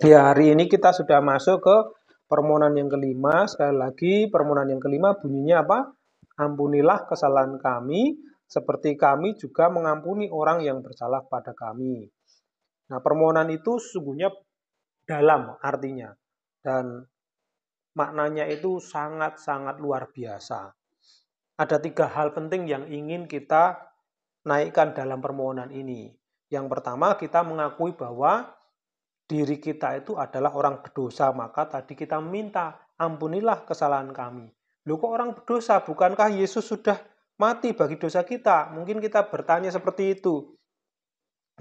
Ya, hari ini kita sudah masuk ke permohonan yang kelima. Sekali lagi, permohonan yang kelima bunyinya apa? Ampunilah kesalahan kami, seperti kami juga mengampuni orang yang bersalah pada kami. Nah, permohonan itu sesungguhnya dalam artinya. Dan maknanya itu sangat-sangat luar biasa. Ada 3 hal penting yang ingin kita naikkan dalam permohonan ini. Yang pertama, kita mengakui bahwa diri kita itu adalah orang berdosa, maka tadi kita minta, ampunilah kesalahan kami. Loh kok orang berdosa? Bukankah Yesus sudah mati bagi dosa kita? Mungkin kita bertanya seperti itu.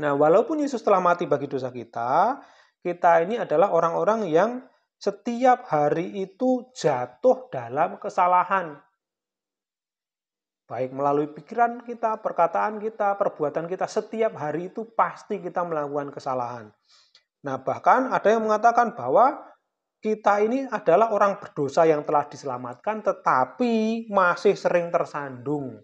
Nah, walaupun Yesus telah mati bagi dosa kita ini adalah orang-orang yang setiap hari itu jatuh dalam kesalahan. Baik melalui pikiran kita, perkataan kita, perbuatan kita, setiap hari itu pasti kita melakukan kesalahan. Nah, bahkan ada yang mengatakan bahwa kita ini adalah orang berdosa yang telah diselamatkan, tetapi masih sering tersandung.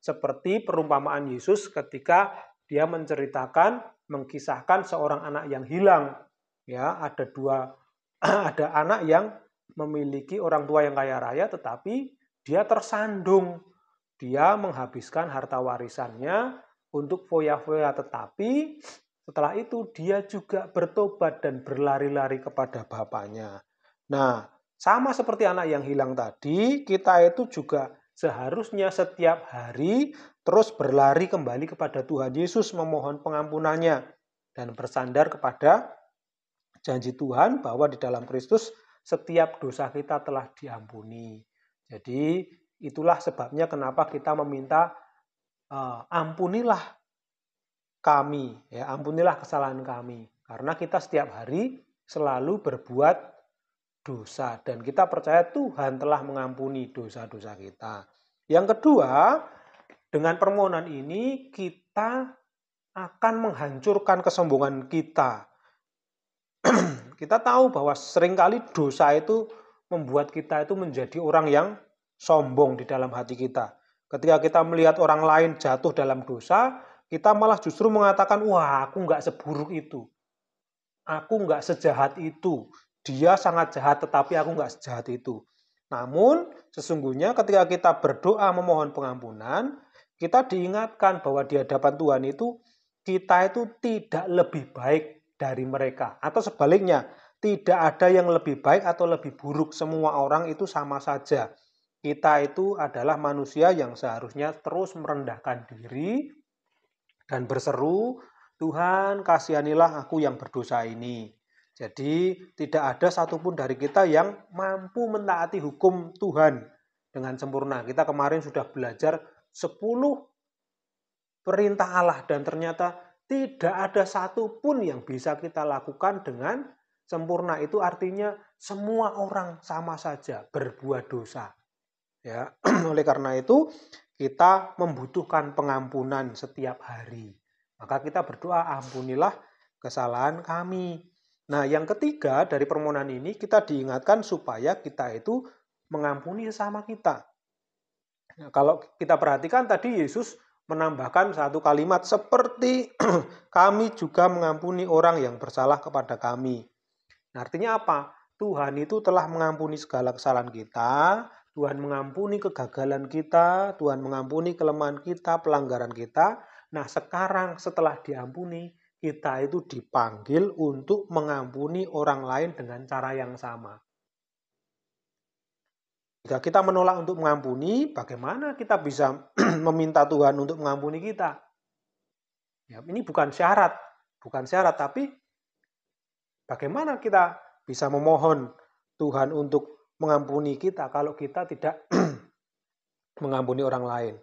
Seperti perumpamaan Yesus ketika dia menceritakan, mengkisahkan seorang anak yang hilang. Ya, ada anak yang memiliki orang tua yang kaya raya, tetapi dia tersandung. Dia menghabiskan harta warisannya untuk foya-foya, tetapi setelah itu dia juga bertobat dan berlari-lari kepada bapaknya. Nah, sama seperti anak yang hilang tadi, kita itu juga seharusnya setiap hari terus berlari kembali kepada Tuhan Yesus memohon pengampunannya dan bersandar kepada janji Tuhan bahwa di dalam Kristus setiap dosa kita telah diampuni. Jadi itulah sebabnya kenapa kita meminta ampunilah kami, ya ampunilah kesalahan kami. Karena kita setiap hari selalu berbuat dosa dan kita percaya Tuhan telah mengampuni dosa-dosa kita. Yang kedua, dengan permohonan ini kita akan menghancurkan kesombongan kita. Kita tahu bahwa seringkali dosa itu membuat kita itu menjadi orang yang sombong di dalam hati kita. Ketika kita melihat orang lain jatuh dalam dosa, kita malah justru mengatakan, wah aku nggak seburuk itu. Aku nggak sejahat itu. Dia sangat jahat tetapi aku nggak sejahat itu. Namun sesungguhnya ketika kita berdoa memohon pengampunan, kita diingatkan bahwa di hadapan Tuhan itu kita itu tidak lebih baik dari mereka. Atau sebaliknya, tidak ada yang lebih baik atau lebih buruk. Semua orang itu sama saja. Kita itu adalah manusia yang seharusnya terus merendahkan diri dan berseru, Tuhan kasihanilah aku yang berdosa ini. Jadi tidak ada satupun dari kita yang mampu mentaati hukum Tuhan dengan sempurna. Kita kemarin sudah belajar 10 perintah Allah dan ternyata tidak ada satupun yang bisa kita lakukan dengan sempurna. Itu artinya semua orang sama saja berbuat dosa. Ya, oleh karena itu kita membutuhkan pengampunan setiap hari. Maka kita berdoa, ampunilah kesalahan kami. Nah, yang ketiga dari permohonan ini kita diingatkan supaya kita itu mengampuni sesama kita. Nah, kalau kita perhatikan tadi Yesus menambahkan satu kalimat seperti kami juga mengampuni orang yang bersalah kepada kami. Nah, artinya apa? Tuhan itu telah mengampuni segala kesalahan kita, Tuhan mengampuni kegagalan kita, Tuhan mengampuni kelemahan kita, pelanggaran kita. Nah, sekarang setelah diampuni, kita itu dipanggil untuk mengampuni orang lain dengan cara yang sama. Jika kita menolak untuk mengampuni, bagaimana kita bisa meminta Tuhan untuk mengampuni kita? Ya, ini bukan syarat, tapi bagaimana kita bisa memohon Tuhan untuk mengampuni kita kalau kita tidak mengampuni orang lain.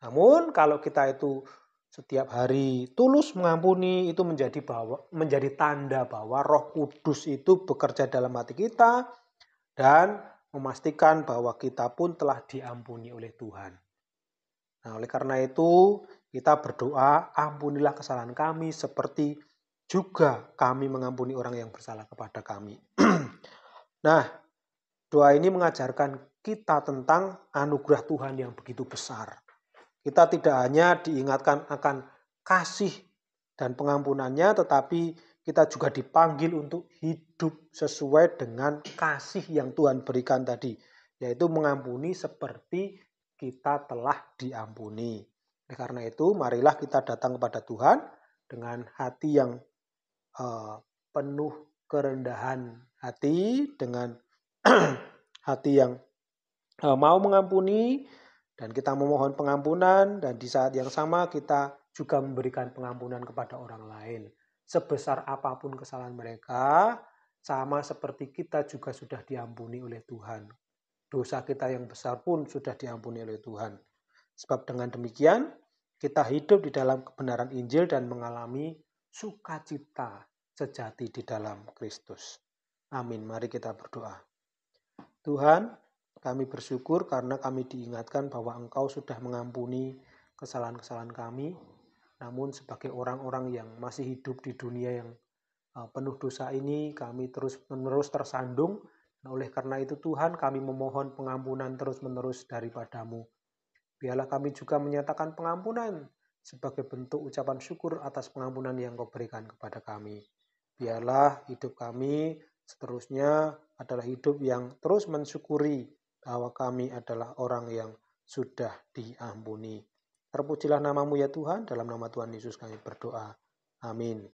Namun kalau kita itu setiap hari tulus mengampuni, itu menjadi tanda bahwa Roh Kudus itu bekerja dalam hati kita dan memastikan bahwa kita pun telah diampuni oleh Tuhan. Nah, oleh karena itu kita berdoa, ampunilah kesalahan kami seperti juga kami mengampuni orang yang bersalah kepada kami. Nah, doa ini mengajarkan kita tentang anugerah Tuhan yang begitu besar. Kita tidak hanya diingatkan akan kasih dan pengampunannya, tetapi kita juga dipanggil untuk hidup sesuai dengan kasih yang Tuhan berikan tadi, yaitu mengampuni seperti kita telah diampuni. Oleh karena itu, marilah kita datang kepada Tuhan dengan hati yang penuh kerendahan hati, dengan hati yang mau mengampuni, dan kita memohon pengampunan, dan di saat yang sama kita juga memberikan pengampunan kepada orang lain. Sebesar apapun kesalahan mereka, sama seperti kita juga sudah diampuni oleh Tuhan. Dosa kita yang besar pun sudah diampuni oleh Tuhan. Sebab dengan demikian, kita hidup di dalam kebenaran Injil dan mengalami sukacita sejati di dalam Kristus. Amin. Mari kita berdoa. Tuhan, kami bersyukur karena kami diingatkan bahwa Engkau sudah mengampuni kesalahan-kesalahan kami. Namun sebagai orang-orang yang masih hidup di dunia yang penuh dosa ini, kami terus-menerus tersandung. Oleh karena itu Tuhan, kami memohon pengampunan terus-menerus daripada-Mu. Biarlah kami juga menyatakan pengampunan sebagai bentuk ucapan syukur atas pengampunan yang Kau berikan kepada kami. Biarlah hidup kami seterusnya adalah hidup yang terus mensyukuri bahwa kami adalah orang yang sudah diampuni. Terpujilah nama-Mu ya Tuhan, dalam nama Tuhan Yesus kami berdoa. Amin.